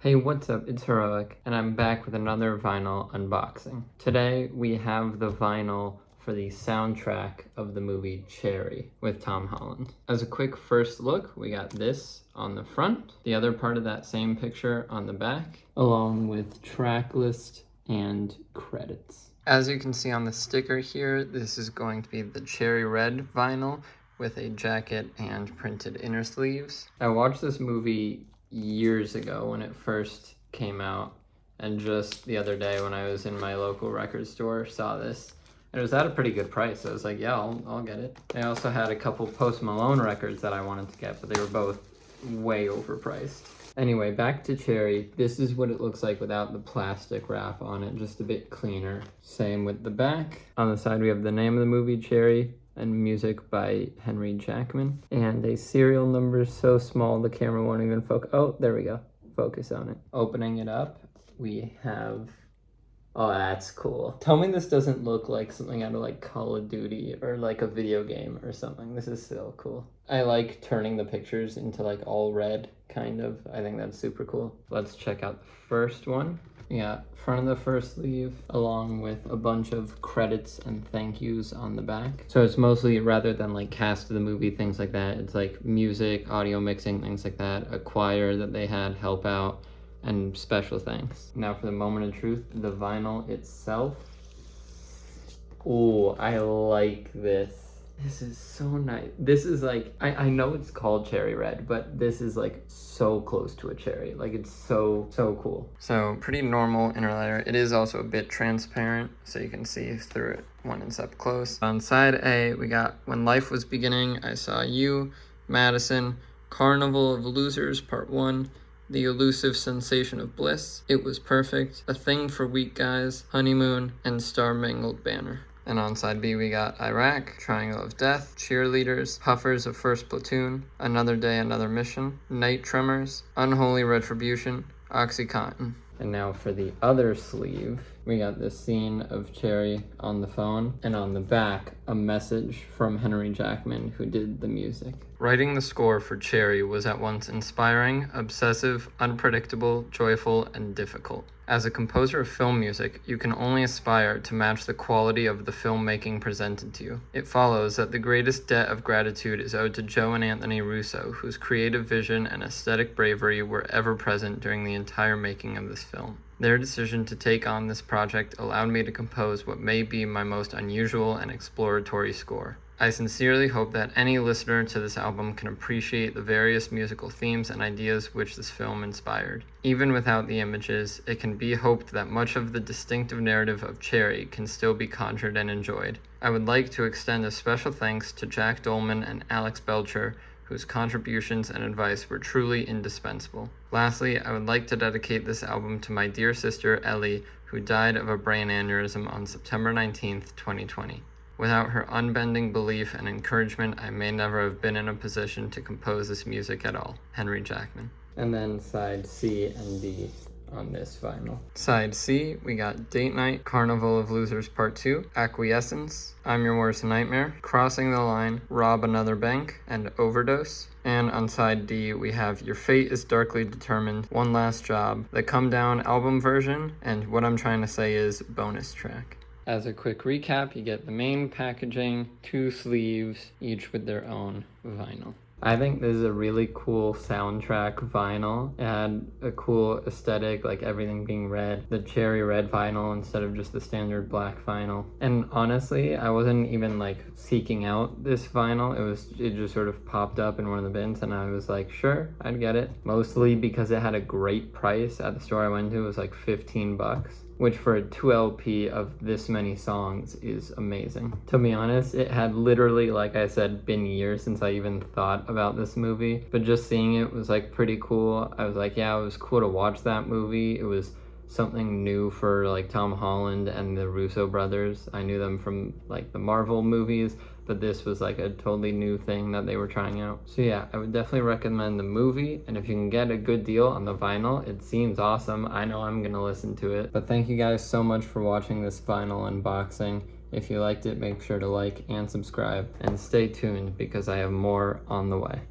Hey, what's up? It's Heroek, and I'm back with another vinyl unboxing. Today, we have the vinyl for the soundtrack of the movie Cherry with Tom Holland. As a quick first look, we got this on the front, the other part of that same picture on the back, along with track list and credits. As you can see on the sticker here, this is going to be the cherry red vinyl with a jacket and printed inner sleeves. I watched this movie years ago when it first came out, and just the other day when I was in my local record store saw this, and it was at a pretty good price. So I was like, yeah, I'll get it. They also had a couple Post Malone records that I wanted to get, but they were both way overpriced. Anyway, back to Cherry. This is what it looks like without the plastic wrap on it, just a bit cleaner. Same with the back. On the side we have the name of the movie, Cherry, and music by Henry Jackman. And a serial number so small the camera won't even focus. Oh, there we go. Focus on it. Opening it up, we have... Oh, that's cool. Tell me this doesn't look like something out of like Call of Duty or like a video game or something. This is so cool. I like turning the pictures into like all red, kind of. I think that's super cool. Let's check out the first one. Yeah, front of the first sleeve, along with a bunch of credits and thank yous on the back. So it's mostly, rather than like cast of the movie, things like that, it's like music, audio mixing, things like that, a choir that they had help out, and special thanks. Now for the moment of truth, the vinyl itself. Oh, I like this. This is so nice. This is like, I know it's called Cherry Red, but this is like so close to a cherry. Like it's so cool. So pretty normal inner layer. It is also a bit transparent, so you can see through it when it's up close. On side A, we got When Life Was Beginning, I Saw You, Madison, Carnival of Losers Part 1, The Elusive Sensation of Bliss, It Was Perfect, A Thing for Weak Guys, Honeymoon, and Star Mangled Banner. And on side B, we got Iraq, Triangle of Death, Cheerleaders, Puffers of First Platoon, Another Day, Another Mission, Night Tremors, Unholy Retribution, Oxycontin. And now for the other sleeve, we got this scene of Cherry on the phone, and on the back, a message from Henry Jackman, who did the music. Writing the score for Cherry was at once inspiring, obsessive, unpredictable, joyful, and difficult. As a composer of film music, you can only aspire to match the quality of the filmmaking presented to you. It follows that the greatest debt of gratitude is owed to Joe and Anthony Russo, whose creative vision and aesthetic bravery were ever present during the entire making of this film. Their decision to take on this project allowed me to compose what may be my most unusual and exploratory score. I sincerely hope that any listener to this album can appreciate the various musical themes and ideas which this film inspired. Even without the images, it can be hoped that much of the distinctive narrative of Cherry can still be conjured and enjoyed. I would like to extend a special thanks to Jack Dolman and Alex Belcher, whose contributions and advice were truly indispensable. Lastly, I would like to dedicate this album to my dear sister Ellie, who died of a brain aneurysm on September 19th, 2020. Without her unbending belief and encouragement, I may never have been in a position to compose this music at all. Henry Jackman. And then side C and D on this vinyl. Side C, we got Date Night, Carnival of Losers Part 2, Acquiescence, I'm Your Worst Nightmare, Crossing the Line, Rob Another Bank, and Overdose. And on side D, we have Your Fate is Darkly Determined, One Last Job, the Come Down album version, and what I'm trying to say is bonus track. As a quick recap, you get the main packaging, 2 sleeves, each with their own vinyl. I think this is a really cool soundtrack vinyl. It had a cool aesthetic, like everything being red. The cherry red vinyl instead of just the standard black vinyl. And honestly, I wasn't even like seeking out this vinyl. It just sort of popped up in one of the bins and I was like, sure, I'd get it. Mostly because it had a great price at the store I went to. It was like 15 bucks. Which for a 2 LP of this many songs is amazing. To be honest, it had literally, like I said, been years since I even thought about this movie, but just seeing it was like pretty cool. I was like, yeah, it was cool to watch that movie. It was something new for like Tom Holland and the Russo brothers. I knew them from like the Marvel movies, but this was like a totally new thing that they were trying out. So yeah, I would definitely recommend the movie, and if you can get a good deal on the vinyl, it seems awesome. I know I'm gonna listen to it. But thank you guys so much for watching this vinyl unboxing. If you liked it, make sure to like and subscribe, and stay tuned because I have more on the way.